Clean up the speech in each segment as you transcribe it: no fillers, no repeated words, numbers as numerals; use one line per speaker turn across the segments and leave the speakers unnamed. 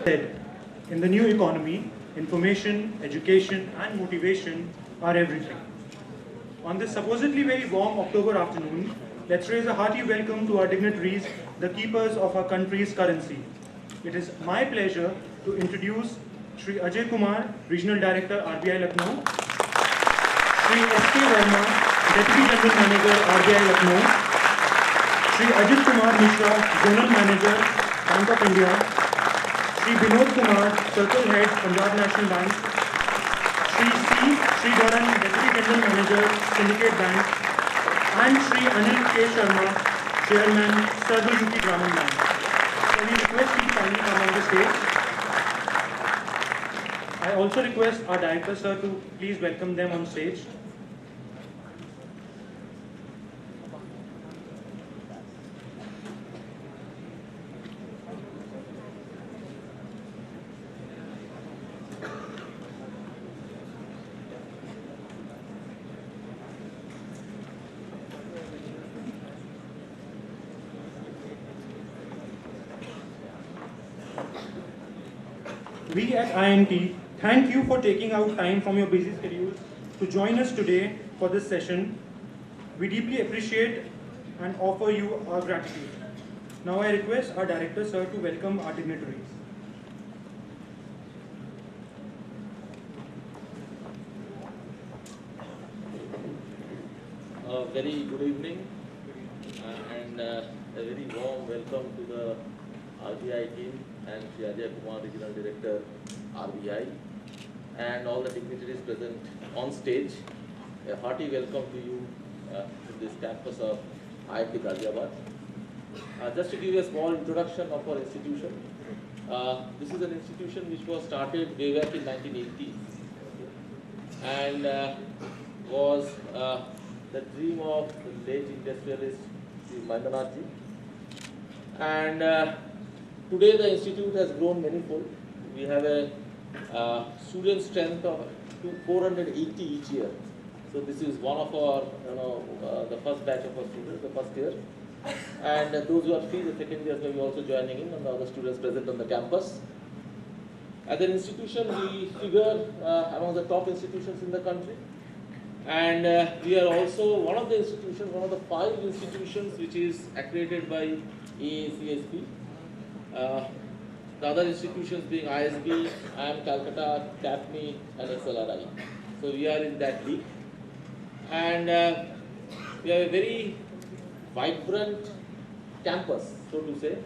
said, in the new economy, information, education and motivation are everything. On this supposedly very warm October afternoon, let's raise a hearty welcome to our dignitaries, the keepers of our country's currency. It is my pleasure to introduce Shri Ajay Kumar, Regional Director, RBI Lucknow, Shri S.K. Verma, Deputy General Manager, RBI Lucknow, Shri Ajit Kumar Mishra, Zonal Manager, Bank of India, Shri Vinod Kumar, Circle Head, Punjab National Bank, Shri C. Sridharan, Deputy General Manager, Syndicate Bank, and Shri Anil K. Sharma, Chairman, Sarva UP Gramin Bank. Can we request you to kindly come on the stage? I also request our Director Sir to please welcome them on stage. We at IMT thank you for taking out time from your busy schedules to join us today for this session. We deeply appreciate and offer you our gratitude. Now I request our Director Sir to welcome our dignitaries.
Very good evening and a very warm welcome to the RBI team and Shri Ajay Kumar, Regional Director, RBI, and all the dignitaries present on stage. A hearty welcome to you to this campus of IIT Ghaziabad. Just to give you a small introduction of our institution, this is an institution which was started way back in 1980 and was the dream of the late industrialist Sri Mandanaji. And today the institute has grown manifold. We have a student strength of 480 each year. So this is one of our, the first batch of our students, the first year. And those who are free, the second years may be also joining in, and the other students present on the campus. As an institution, we figure among the top institutions in the country. And we are also one of the institutions, one of the 5 institutions which is accredited by AACSB. The other institutions being ISB, IIM Calcutta, CAPME and XLRI. So we are in that league. And we have a very vibrant campus, so to say.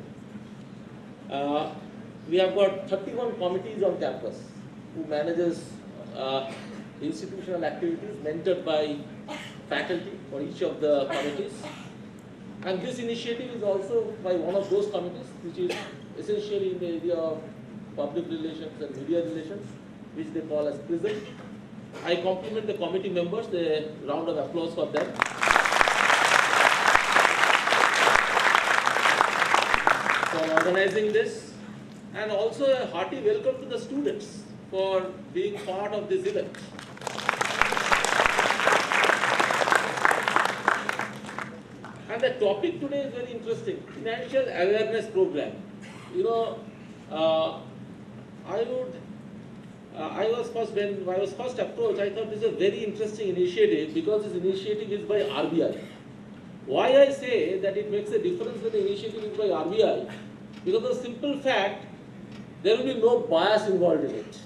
We have got 31 committees on campus who manages institutional activities mentored by faculty for each of the committees. And this initiative is also by one of those committees which is essentially in the area of public relations and media relations, which they call as PRISM. I compliment the committee members, a round of applause for them. For organizing this, and also a hearty welcome to the students for being part of this event. And the topic today is very interesting, financial awareness program. I was first approached, I thought this is a very interesting initiative because this initiative is by RBI. Why I say that it makes a difference when the initiative is by RBI? Because of the simple fact, there will be no bias involved in it.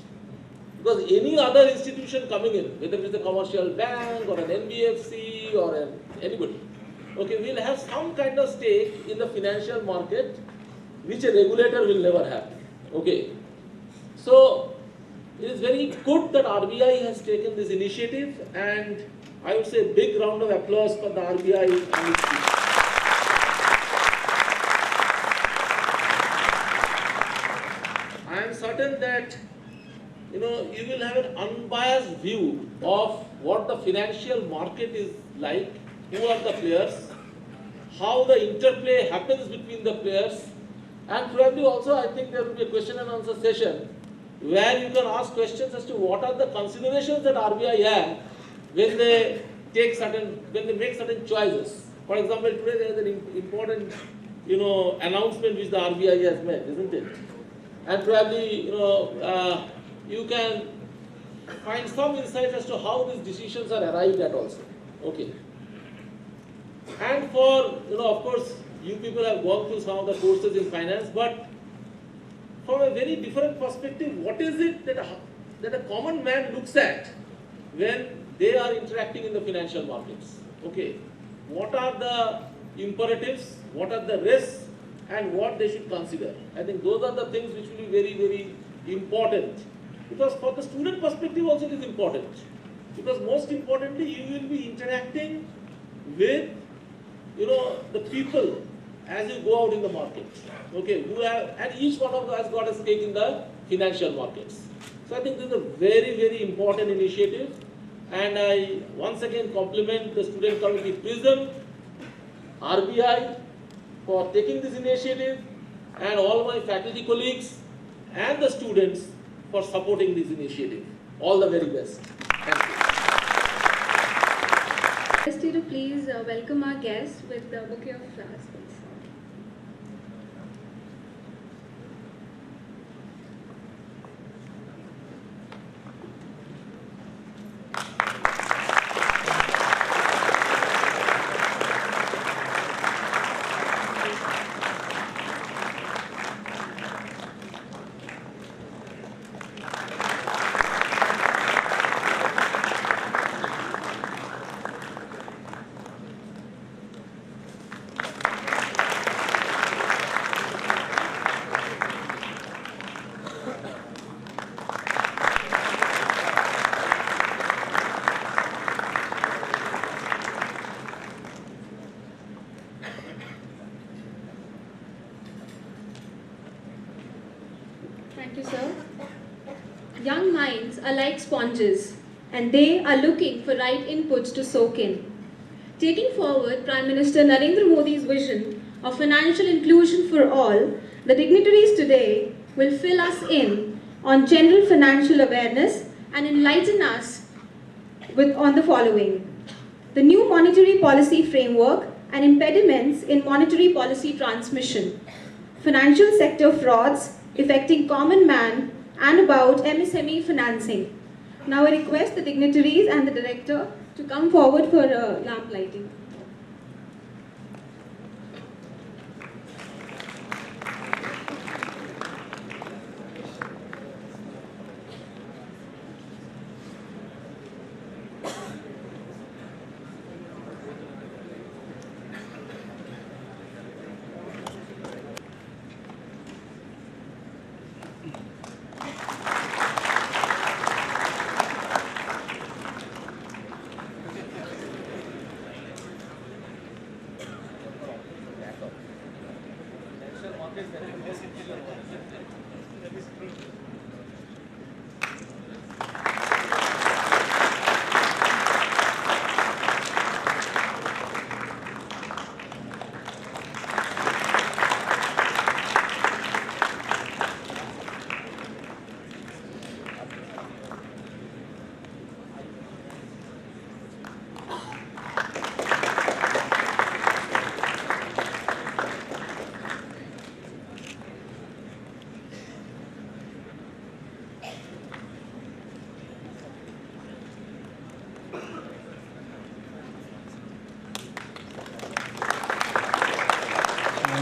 Because any other institution coming in, whether it is a commercial bank or an NBFC or anybody, okay, will have some kind of stake in the financial market which a regulator will never have. Okay. So it is very good that RBI has taken this initiative, and I would say a big round of applause for the RBI and its team. I am certain that you will have an unbiased view of what the financial market is like, who are the players, how the interplay happens between the players, and probably also I think there will be a question and answer session where you can ask questions as to what are the considerations that RBI have when they make certain choices. For example, today there is an important announcement which the RBI has made, isn't it? and probably you can find some insight as to how these decisions are arrived at also. Okay. And for, of course, you people have gone through some of the courses in finance, but from a very different perspective, what is it that a common man looks at when they are interacting in the financial markets? Okay. What are the imperatives, what are the risks, and what they should consider? I think those are the things which will be very, very important. Because for the student perspective also it is important. Because most importantly, you will be interacting with the people as you go out in the market. Okay, and each one of us has got a stake in the financial markets. So I think this is a very, very important initiative. And I once again compliment the student committee PRISM, RBI for taking this initiative, and all my faculty colleagues and the students for supporting this initiative. All the very best. Thank you.
Request you to please welcome our guests with the bouquet of flowers, please. Thank you, sir. Young minds are like sponges, and they are looking for right inputs to soak in. Taking forward Prime Minister Narendra Modi's vision of financial inclusion for all, the dignitaries today will fill us in on general financial awareness and enlighten us on the following: the new monetary policy framework and impediments in monetary policy transmission, financial sector frauds affecting common man, and about MSME financing. Now I request the dignitaries and the director to come forward for lamp lighting.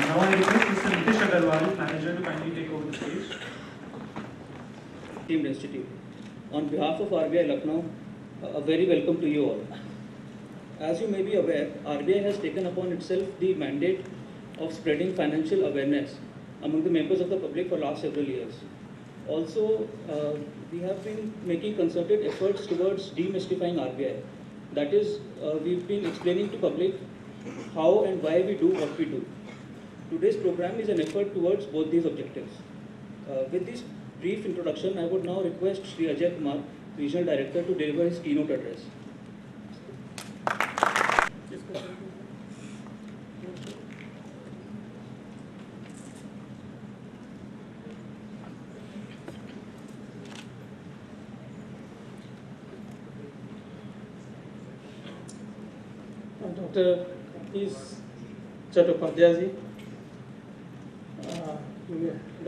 Now I request Mr. Manager, to kindly take over the stage.
Team Institute. On behalf of RBI Lucknow, a very welcome to you all. As you may be aware, RBI has taken upon itself the mandate of spreading financial awareness among the members of the public for last several years. Also, we have been making concerted efforts towards demystifying RBI. That is, we've been explaining to public how and why we do what we do. Today's program is an effort towards both these objectives. With this brief introduction, I would now request Shri Ajay Kumar, Regional Director, to deliver his keynote address.
Dr. Chattopadhyay ji,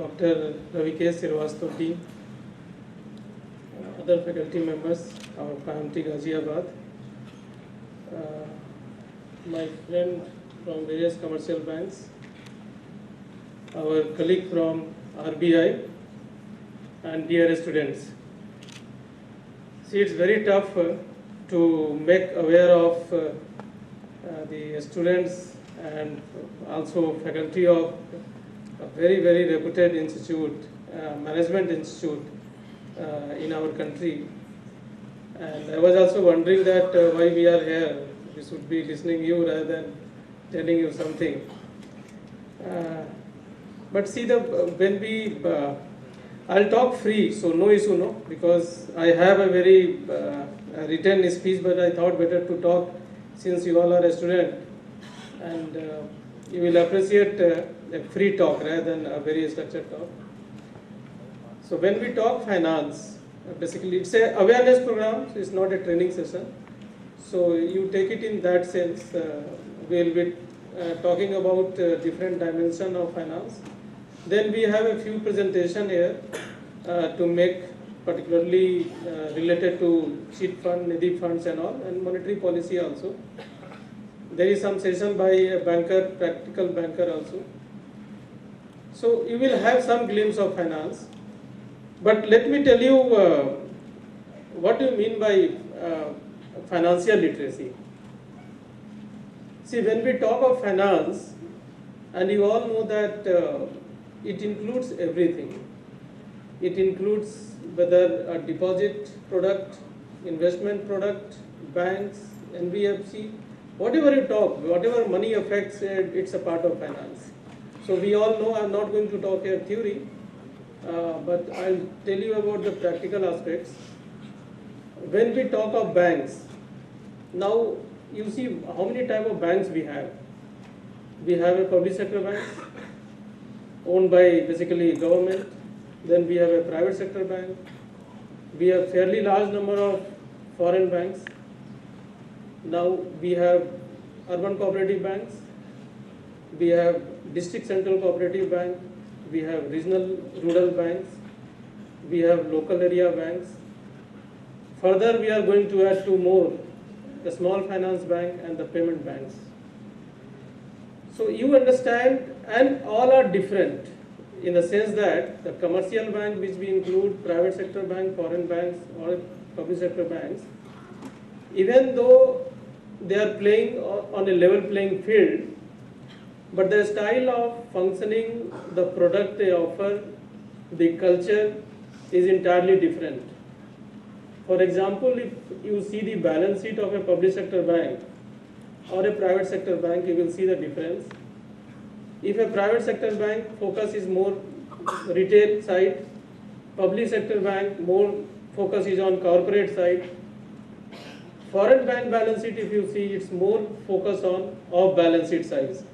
Dr. Ravi K. Srivastava team, other faculty members of IMT Ghaziabad, my friend from various commercial banks, our colleague from RBI, and dear students. See, it's very tough to make aware of the students and also faculty of a very, very reputed institute, management institute in our country. And I was also wondering that why we are here. We should be listening you rather than telling you something. But see, when we, I'll talk free, so no issue, no, because I have a very written speech, but I thought better to talk since you all are a student, and you will appreciate a free talk rather than a very structured talk. So when we talk finance, basically it's a awareness program, so it's not a training session. So you take it in that sense. We'll be talking about different dimensions of finance. Then we have a few presentations here to make, particularly related to cheat fund, nidhi funds and all, and monetary policy also. There is some session by a banker, practical banker also. So you will have some glimpse of finance. But let me tell you what do you mean by financial literacy. See, when we talk of finance, and you all know that it includes everything. It includes whether a deposit product, investment product, banks, NBFC, whatever you talk, whatever money affects it, it's a part of finance. So we all know, I'm not going to talk here theory, but I'll tell you about the practical aspects. When we talk of banks, now you see how many type of banks we have. We have a public sector bank owned by basically government. Then we have a private sector bank. We have fairly large number of foreign banks. Now we have urban cooperative banks. We have district central cooperative bank. We have regional rural banks. We have local area banks. Further, we are going to add two more, the small finance bank and the payment banks. So you understand, and all are different in the sense that the commercial bank, which we include private sector bank, foreign banks, or public sector banks, even though they are playing on a level playing field, but the style of functioning, the product they offer, the culture is entirely different. For example, if you see the balance sheet of a public sector bank or a private sector bank, you will see the difference. If a private sector bank focus is more retail side, public sector bank more focus is on corporate side. Foreign bank balance sheet, if you see, it's more focus on off balance sheet size.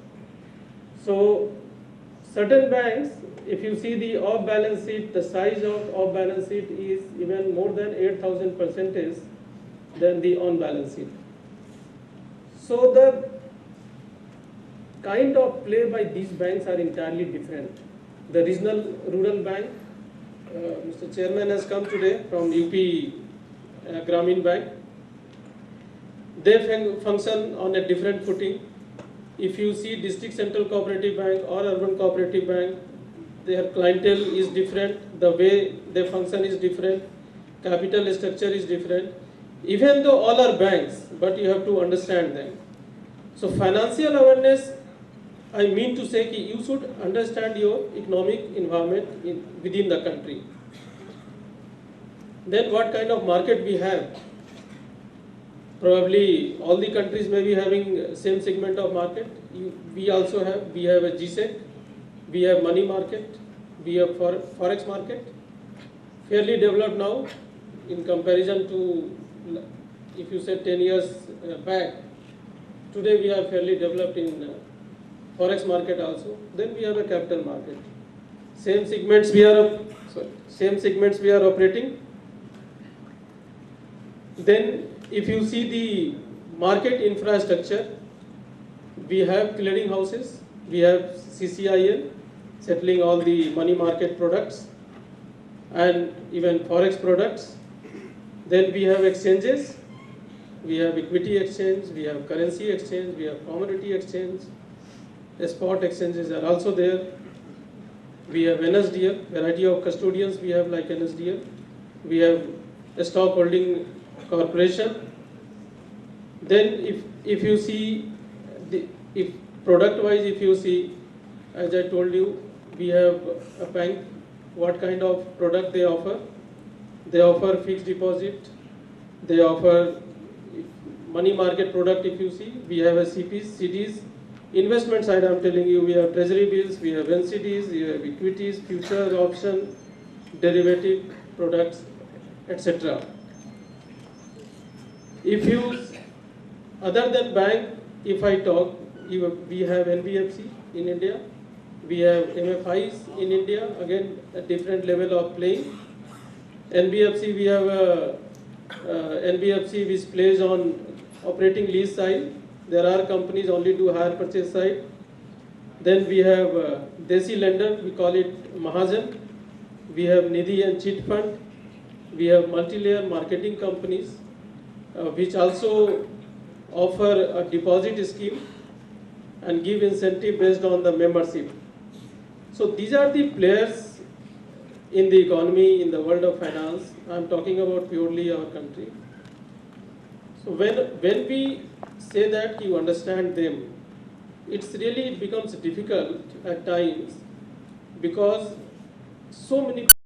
So certain banks, if you see the off balance sheet, the size of off balance sheet is even more than 8,000% than the on balance sheet. So the kind of play by these banks are entirely different. The regional rural bank, Mr. Chairman has come today from UP Grameen Bank. They function on a different footing. If you see district central cooperative bank or urban cooperative bank, their clientele is different, the way they function is different, capital structure is different. Even though all are banks, but you have to understand them. So financial awareness, I mean to say that you should understand your economic environment within the country. Then what kind of market we have? Probably all the countries may be having same segment of market. We also have, we have a GSEC, we have money market, we have forex market, fairly developed now in comparison to, if you say 10 years back. Today we are fairly developed in forex market also. Then we have a capital market. Same segments we are operating. Then if you see the market infrastructure, we have clearing houses, we have CCIL, settling all the money market products and even forex products. Then we have exchanges, we have equity exchange, we have currency exchange, we have commodity exchange, spot exchanges are also there. We have NSDL, variety of custodians we have like NSDL. We have a stock holding corporation. Then if you see, if product wise, if you see, as I told you, we have a bank, what kind of product they offer. They offer fixed deposit, they offer money market product. If you see, we have a CPs, CDs. Investment side, I'm telling you, we have treasury bills, we have NCDs, we have equities, future, option, derivative products, etc. If you, other than bank, if I talk, we have NBFC in India, we have MFIs in India, again a different level of playing. NBFC, we have a NBFC which plays on operating lease side. There are companies only do hire purchase side. Then we have Desi lender, we call it Mahajan. We have Nidhi and Chit Fund. We have multi-layer marketing companies which also offer a deposit scheme and give incentive based on the membership. So these are the players in the economy, in the world of finance. I'm talking about purely our country. So when we say that you understand them, it becomes difficult at times because so many